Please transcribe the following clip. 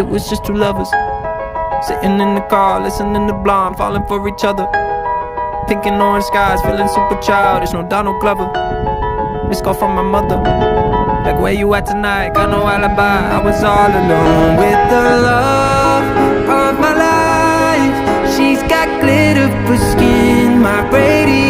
It was just two lovers sitting in the car, listening to Blonde, falling for each other. Pink and orange skies, feeling super childish. No Donald Glover. Missed call from my mother. Like, where you at tonight? Got no alibi. I was all alone with the love of my life. She's got glitter for skin, my radiant.